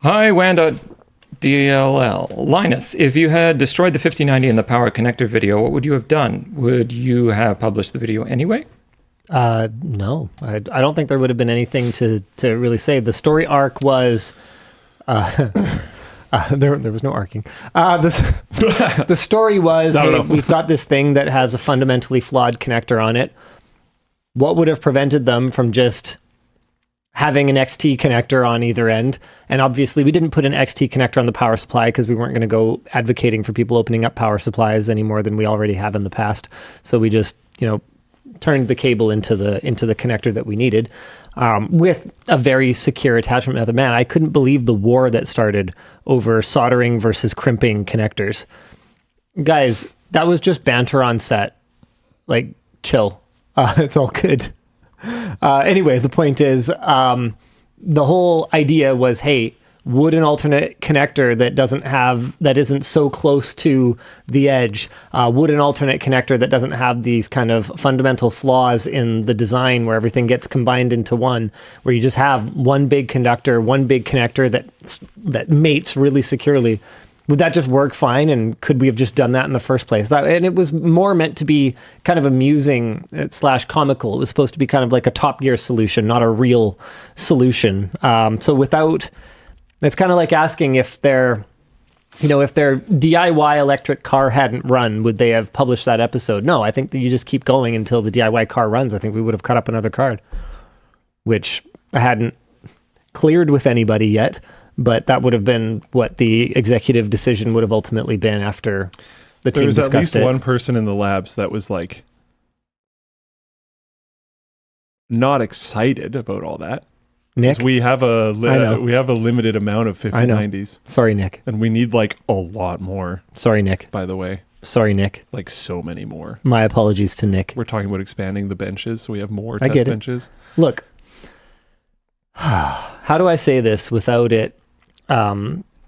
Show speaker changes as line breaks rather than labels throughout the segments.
Hi, Wanda DLL. Linus, if you had destroyed the 5090 in the power connector video, what would you have done? Would you have published the video anyway?
No. I don't think there would have been anything to really say. The story arc was... there was no arcing. The story was, hey, we've got this thing that has a fundamentally flawed connector on it. What would have prevented them from just having an XT connector on either end? And obviously we didn't put an XT connector on the power supply because we weren't going to go advocating for people opening up power supplies any more than we already have in the past. So we just, turned the cable into the connector that we needed, with a very secure attachment method. Man, I couldn't believe the war that started over soldering versus crimping connectors. Guys, that was just banter on set. Like, chill. It's all good. Anyway, the point is, the whole idea was, hey, would an alternate connector that isn't so close to the edge, would an alternate connector that doesn't have these kind of fundamental flaws in the design where everything gets combined into one, where you just have one big conductor, one big connector that mates really securely, would that just work fine? And could we have just done that in the first place? And it was more meant to be kind of amusing / comical. It was supposed to be kind of like a Top Gear solution, not a real solution. So without... It's kind of like asking if their DIY electric car hadn't run, would they have published that episode? No, I think that you just keep going until the DIY car runs. I think we would have cut up another card, which I hadn't cleared with anybody yet, but that would have been what the executive decision would have ultimately been after the team discussed it.
There was at least one person in the labs that was like not excited about all that.
Nick,
we have a limited amount of 5090s.
Sorry, Nick.
And we need like a lot more.
Sorry, Nick.
By the way.
Sorry, Nick.
Like so many more.
My apologies to Nick.
We're talking about expanding the benches, so we have more test benches.
Look, how do I say this without it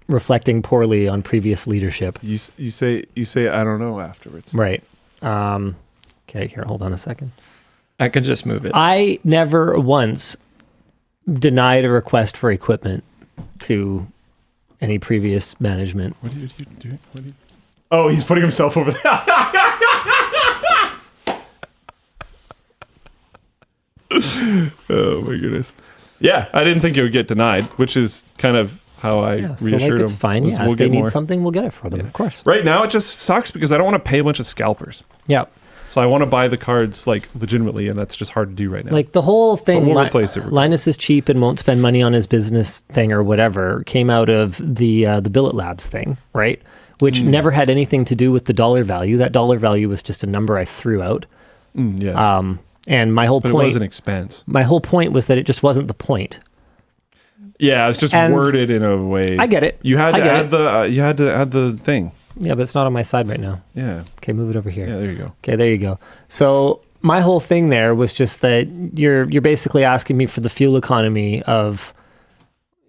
reflecting poorly on previous leadership?
You say I don't know afterwards.
Right. Okay, here, hold on a second.
I could just move it.
I never once denied a request for equipment to any previous management.
What are you doing? Oh, he's putting himself over there. Oh my goodness. Yeah, I didn't think it would get denied, which is kind of how I reassured him.
It's fine. Yeah, if they need something, we'll get it for them, of course.
Right now, it just sucks because I don't want to pay a bunch of scalpers.
Yeah.
So I want to buy the cards like legitimately, and that's just hard to do right now.
Like the whole thing,
we'll replace it.
Linus is cheap and won't spend money on his business thing or whatever, came out of the Billet Labs thing, right? Which never had anything to do with the dollar value. That dollar value was just a number I threw out.
Yes.
And my whole point...
But it was an expense.
My whole point was that it just wasn't the point.
Yeah, it's just worded in a way...
I get it.
You had to add the thing.
Yeah, but it's not on my side right now.
Yeah.
Okay, move it over here.
Yeah, there you go.
Okay, there you go. So my whole thing there was just that you're basically asking me for the fuel economy of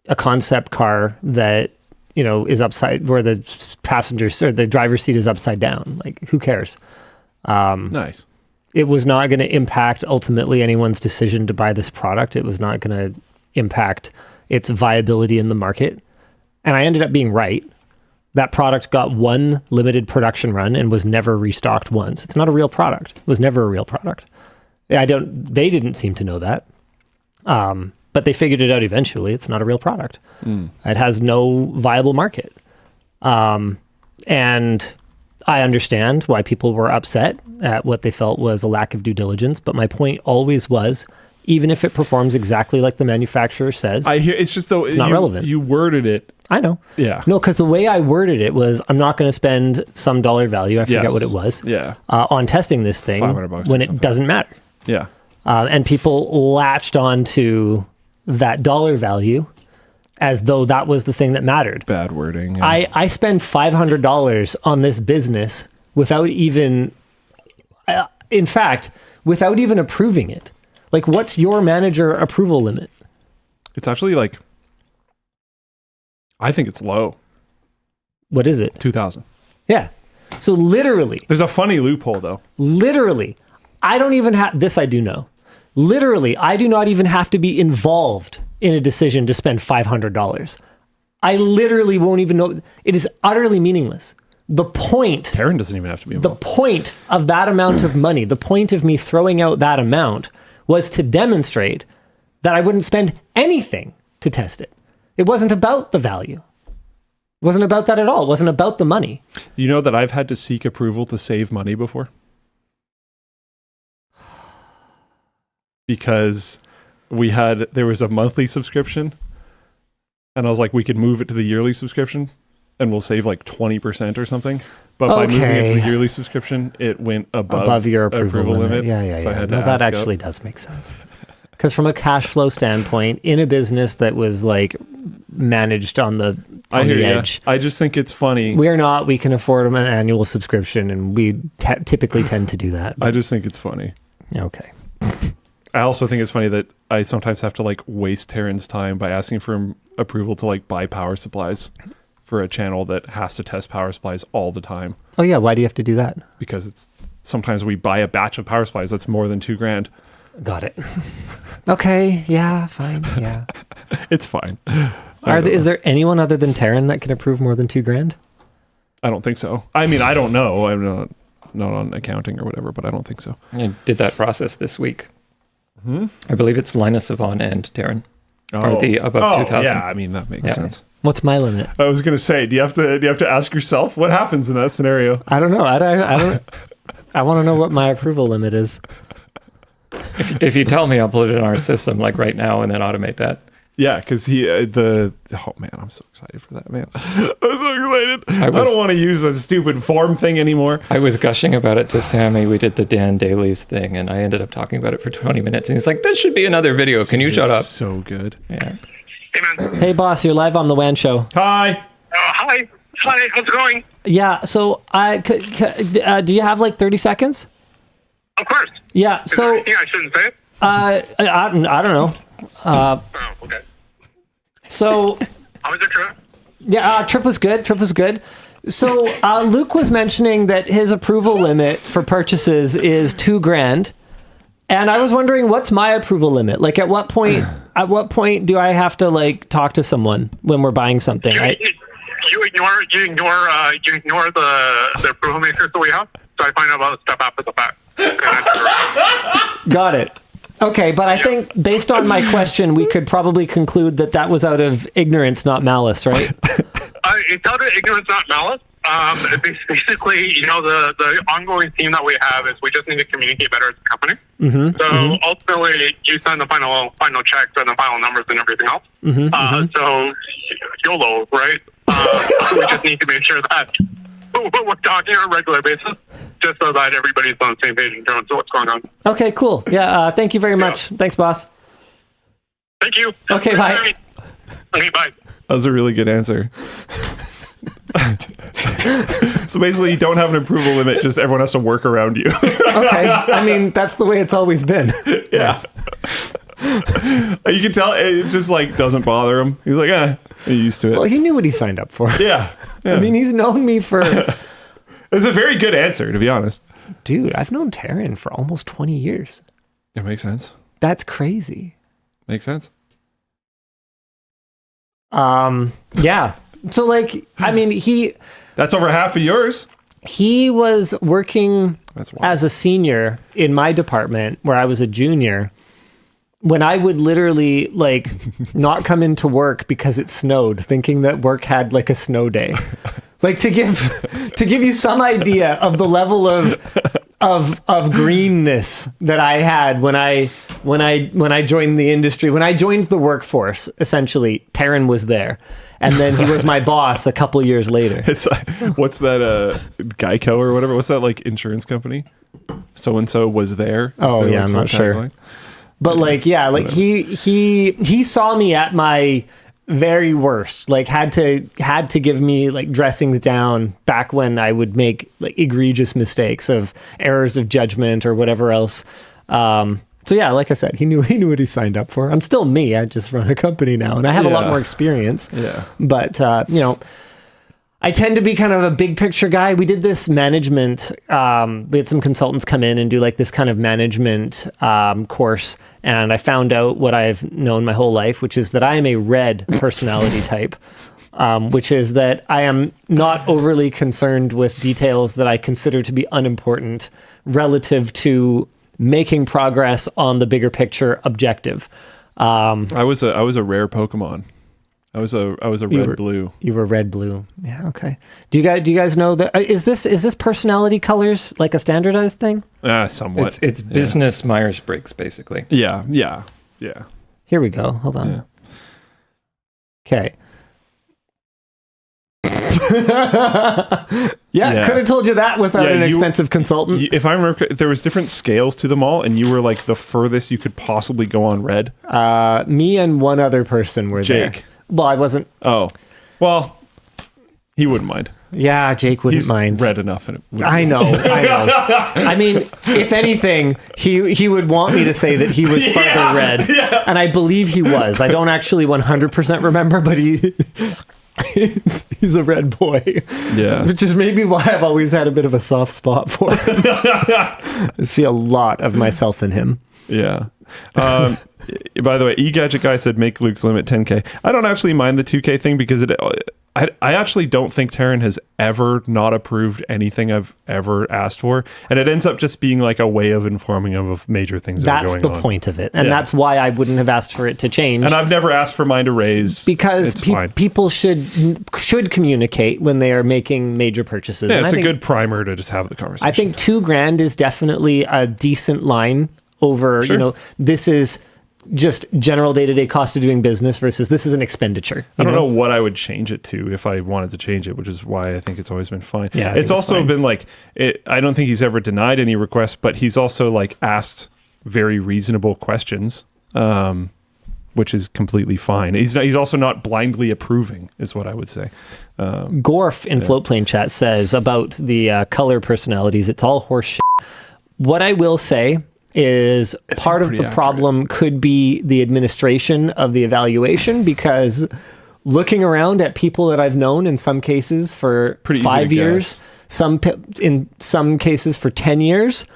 a concept car that, is upside, where the passengers or the driver's seat is upside down. Like, who cares?
Nice.
It was not going to impact ultimately anyone's decision to buy this product. It was not going to impact its viability in the market. And I ended up being right. That product got one limited production run and was never restocked once. It's not a real product. It was never a real product. They didn't seem to know that. But they figured it out eventually. It's not a real product. It has no viable market. And I understand why people were upset at what they felt was a lack of due diligence. But my point always was, even if it performs exactly like the manufacturer says,
it's just though
it's not relevant.
You worded it.
I know.
Yeah.
No, because the way I worded it was, I'm not going to spend some dollar value, I forget what it was, on testing this thing when it doesn't matter.
Yeah.
And people latched on to that dollar value as though that was the thing that mattered.
Bad wording. Yeah.
I spend $500 on this business without even, in fact, without even approving it. Like, what's your manager approval limit?
It's actually like, I think it's low.
What is it?
2,000.
Yeah. So literally.
There's a funny loophole though.
Literally. I don't even have, this I do know. Literally, I do not even have to be involved in a decision to spend $500. I literally won't even know. It is utterly meaningless. The point...
Terren doesn't even have to be
The
involved.
point of that amount of money, the point of me throwing out that amount was to demonstrate that I wouldn't spend anything to test it. It wasn't about the value. It wasn't about that at all. It wasn't about the money.
You know that I've had to seek approval to save money before? Because there was a monthly subscription, and I was like, we could move it to the yearly subscription and we'll save like 20% or something. But by moving it to the yearly subscription, it went above
your approval limit.
Yeah. So I had to
that actually does make sense. Because from a cash flow standpoint, in a business that was like managed on the edge,
I just think it's funny.
We can afford an annual subscription, and we typically tend to do that.
I just think it's funny.
Okay.
I also think it's funny that I sometimes have to like waste Terren's time by asking for approval to like buy power supplies for a channel that has to test power supplies all the time.
Oh yeah, why do you have to do that?
Because sometimes we buy a batch of power supplies that's more than $2,000.
Got it. Okay, yeah, fine, yeah.
It's fine.
Is there anyone other than Terren that can approve more than $2,000?
I don't think so. I mean, I don't know. I'm not on accounting or whatever, but I don't think so.
I did that process this week. I believe it's Linus, Yvonne, and Terren. Or the above 2,000.
Yeah, I mean, that makes sense.
What's my limit?
I was going to say, do you have to ask yourself what happens in that scenario?
I don't know. I don't. I want to know what my approval limit is.
If you tell me, I'll put it in our system like right now and then automate that.
Yeah, because oh man, I'm so excited for that, man. I'm so excited. I don't want to use a stupid form thing anymore.
I was gushing about it to Sammy. We did the Dan Daly's thing, and I ended up talking about it for 20 minutes. And he's like, this should be another video. Can you shut up?
So good.
Yeah.
Hey, man.
Hey, boss, you're live on the WAN show.
Hi.
Hi. Hi, how's it going?
Yeah, so do you have like 30 seconds?
Of course.
Yeah,
Is there anything I shouldn't say?
I don't know.
Oh, okay.
So...
How was your trip?
Yeah, trip was good. So Luke was mentioning that his approval limit for purchases is $2,000, and I was wondering, what's my approval limit? Like, at what point do I have to like talk to someone when we're buying something?
You ignore the approval matrix that we have. So I find out about stuff after the fact.
Got it. Okay, but I think based on my question, we could probably conclude that was out of ignorance, not malice, right?
It's out of ignorance, not malice. Basically, the ongoing theme that we have is we just need to communicate better as a company. So ultimately, you send the final checks and the final numbers and everything else. So YOLO, right? We just need to make sure that we're talking on a regular basis, just so that everybody's on the same page in terms of what's going on.
Okay, cool. Yeah, thank you very much. Thanks, boss.
Thank you.
Okay, bye.
Okay, bye.
That was a really good answer. So basically, you don't have an approval limit, just everyone has to work around you.
Okay, I mean, that's the way it's always been.
Yes. You can tell it just like doesn't bother him. He's like, he's used to it.
Well, he knew what he signed up for.
Yeah.
I mean, he's known me for...
It's a very good answer, to be honest.
Dude, I've known Terren for almost 20 years.
It makes sense.
That's crazy.
Makes sense.
Yeah. So like, I mean,
that's over half of yours.
He was working
That's wild.
as a senior in my department where I was a junior, when I would literally like not come into work because it snowed, thinking that work had like a snow day. Like to give you some idea of the level of greenness that I had when I joined the industry, when I joined the workforce. Essentially, Terren was there, and then he was my boss a couple years later.
It's like, what's that? Geico or whatever. What's that like insurance company? So and so was there.
Oh yeah, I'm not sure.
Tagline?
But like, yeah, like he saw me at my very worst, like had to give me like dressings down back when I would make like egregious mistakes of errors of judgment or whatever else. So yeah, like I said, he knew what he signed up for. I'm still me. I just run a company now and I have a lot more experience.
Yeah.
But I tend to be kind of a big picture guy. We did this management, we had some consultants come in and do like this kind of management course. And I found out what I've known my whole life, which is that I am a red personality type, which is that I am not overly concerned with details that I consider to be unimportant relative to making progress on the bigger picture objective.
I was a rare Pokemon. I was a red blue.
You were red blue. Yeah. Okay. Do you guys know that? Is this personality colors like a standardized thing?
Somewhat.
It's business Myers-Briggs, basically.
Yeah.
Here we go. Hold on. Okay. Yeah, could have told you that without an expensive consultant.
If I remember, there was different scales to them all, and you were like the furthest you could possibly go on red.
Me and one other person were
Jake.
there. Well, I wasn't.
Oh, well, he wouldn't mind.
Yeah, Jake wouldn't mind.
Red enough.
I know. I mean, if anything, he would want me to say that he was further red, and I believe he was. I don't actually 100% remember, but he's a red boy.
Yeah.
Which is maybe why I've always had a bit of a soft spot for him. I see a lot of myself in him.
Yeah. By the way, eGadget Guy said make Luke's limit 10K. I don't actually mind the 2K thing because I actually don't think Terren has ever not approved anything I've ever asked for. And it ends up just being like a way of informing him of major things that are going on.
That's the point of it. And that's why I wouldn't have asked for it to change.
And I've never asked for mine to raise.
Because people should communicate when they are making major purchases.
Yeah,
and
it's a good primer to just have the conversation.
I think $2,000 is definitely a decent line over, this is just general day-to-day cost of doing business versus this is an expenditure.
I don't know what I would change it to if I wanted to change it, which is why I think it's always been fine.
Yeah,
it's also been like, I don't think he's ever denied any requests, but he's also like asked very reasonable questions, which is completely fine. He's also not blindly approving, is what I would say.
Gorf in Floatplane Chat says about the color personalities, it's all horse shit. What I will say is part of the problem could be the administration of the evaluation, because looking around at people that I've known in some cases for 5 years, in some cases for 10 years.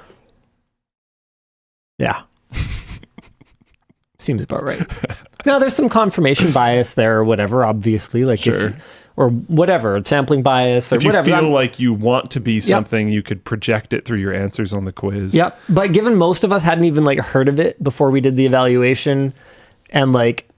Yeah. Seems about right. Now there's some confirmation bias there or whatever, obviously, like or whatever, sampling bias or whatever.
If you feel like you want to be something, you could project it through your answers on the quiz.
Yep. But given most of us hadn't even like heard of it before we did the evaluation, and like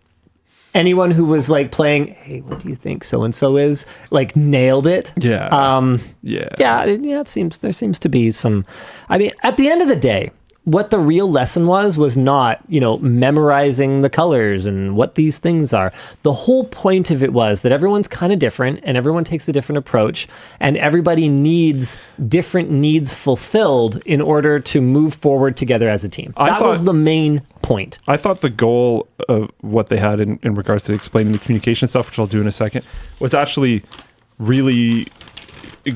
anyone who was like playing, hey, what do you think so-and-so is, like nailed it.
Yeah.
It seems there seems to be some, I mean, at the end of the day, what the real lesson was not, memorizing the colors and what these things are. The whole point of it was that everyone's kind of different and everyone takes a different approach and everybody needs different needs fulfilled in order to move forward together as a team. That was the main point.
I thought the goal of what they had in regards to explaining the communication stuff, which I'll do in a second, was actually really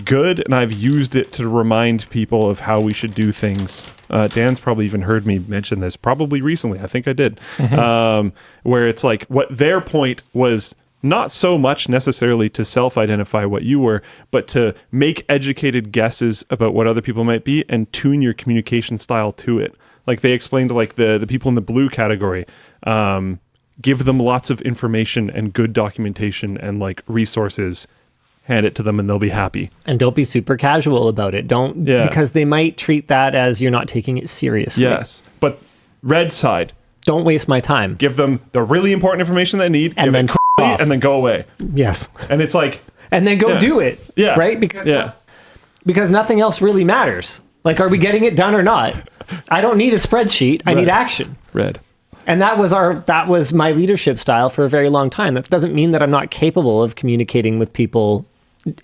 good, and I've used it to remind people of how we should do things. Dan's probably even heard me mention this probably recently. I think I did. Where it's like what their point was not so much necessarily to self-identify what you were, but to make educated guesses about what other people might be and tune your communication style to it. Like they explained to like the people in the blue category, give them lots of information and good documentation and like resources, hand it to them and they'll be happy.
And don't be super casual about it. Because they might treat that as you're not taking it seriously.
Yes. But red side,
don't waste my time.
Give them the really important information they need
and then
and then go away.
Yes.
And it's like,
and then go do it.
Yeah.
Right? Because nothing else really matters. Like, are we getting it done or not? I don't need a spreadsheet. I need action.
Red.
And that was my leadership style for a very long time. That doesn't mean that I'm not capable of communicating with people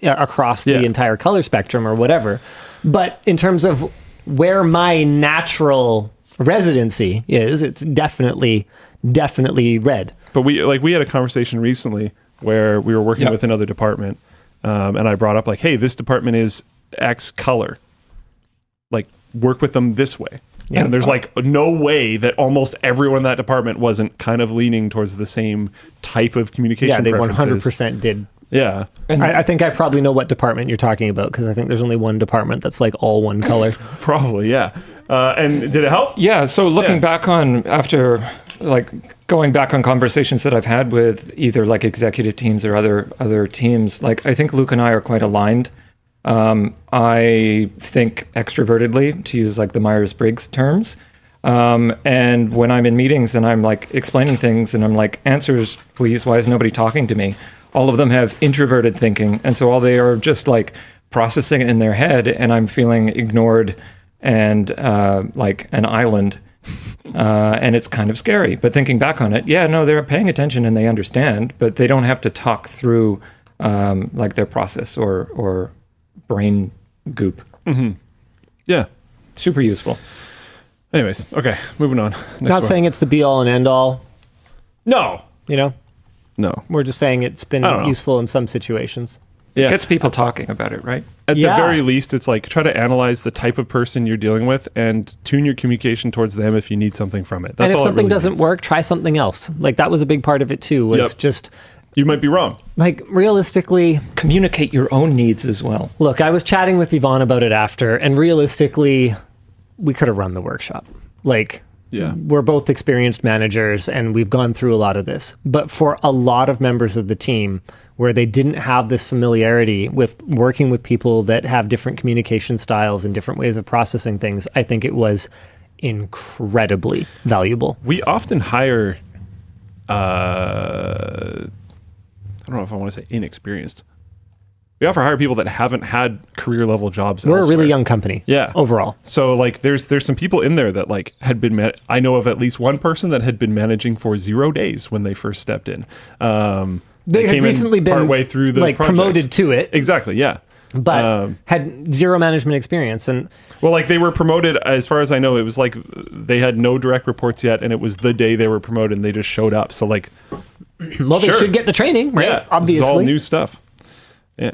across the entire color spectrum or whatever. But in terms of where my natural residency is, it's definitely red.
But we had a conversation recently where we were working with another department, and I brought up like, hey, this department is X color. Like, work with them this way. Yeah. And there's like no way that almost everyone in that department wasn't kind of leaning towards the same type of communication.
Yeah, they
preferences.
100% did
Yeah.
And
I think I probably know what department you're talking about, because I think there's only one department that's like all one color.
Probably, yeah. And did it help?
yeah, so looking back on after like going back on conversations that I've had with either like executive teams or other teams, like I think Luke and I are quite aligned. I think extrovertedly, to use like the Myers-Briggs terms. And when I'm in meetings and I'm like explaining things and I'm like, answers, please, why is nobody talking to me? All of them have introverted thinking. And so all they are just like processing it in their head, and I'm feeling ignored and like an island. And it's kind of scary. But thinking back on it, yeah, no, they're paying attention and they understand, but they don't have to talk through like their process or brain goop.
Yeah.
Super useful.
Anyways, okay, moving on. Next
Not
one.
saying it's the be all and end all,
No.
you know?
No.
We're just saying it's been
I don't know.
useful in some situations.
Yeah.
Gets people talking about it, right?
At
Yeah.
the very least, it's like try to analyze the type of person you're dealing with and tune your communication towards them if you need something from it. That's
And if
all it
something
really
doesn't
means.
work, try something else. Like that was a big part of it too, was
Yep.
just
You might be wrong.
like realistically,
Communicate your own needs as well.
look, I was chatting with Yvonne about it after, and realistically, we could have run the workshop. Like,
Yeah.
we're both experienced managers and we've gone through a lot of this. But for a lot of members of the team where they didn't have this familiarity with working with people that have different communication styles and different ways of processing things, I think it was incredibly valuable.
We often hire, I don't know if I want to say inexperienced. We often hire people that haven't had career level jobs.
We're a
elsewhere.
really young company.
Yeah.
Overall.
So like there's some people in there that like had been I know of at least one person that had been managing for 0 days when they first stepped in.
They had
came in
recently been
partway through the
like
project.
promoted to it,
Exactly, yeah.
but had zero management experience. And
Well, like they were promoted, as far as I know, it was like they had no direct reports yet, and it was the day they were promoted, and they just showed up. So like,
well, they
Sure.
should get the training, right?
yeah,
Obviously.
it's all new stuff. Yeah.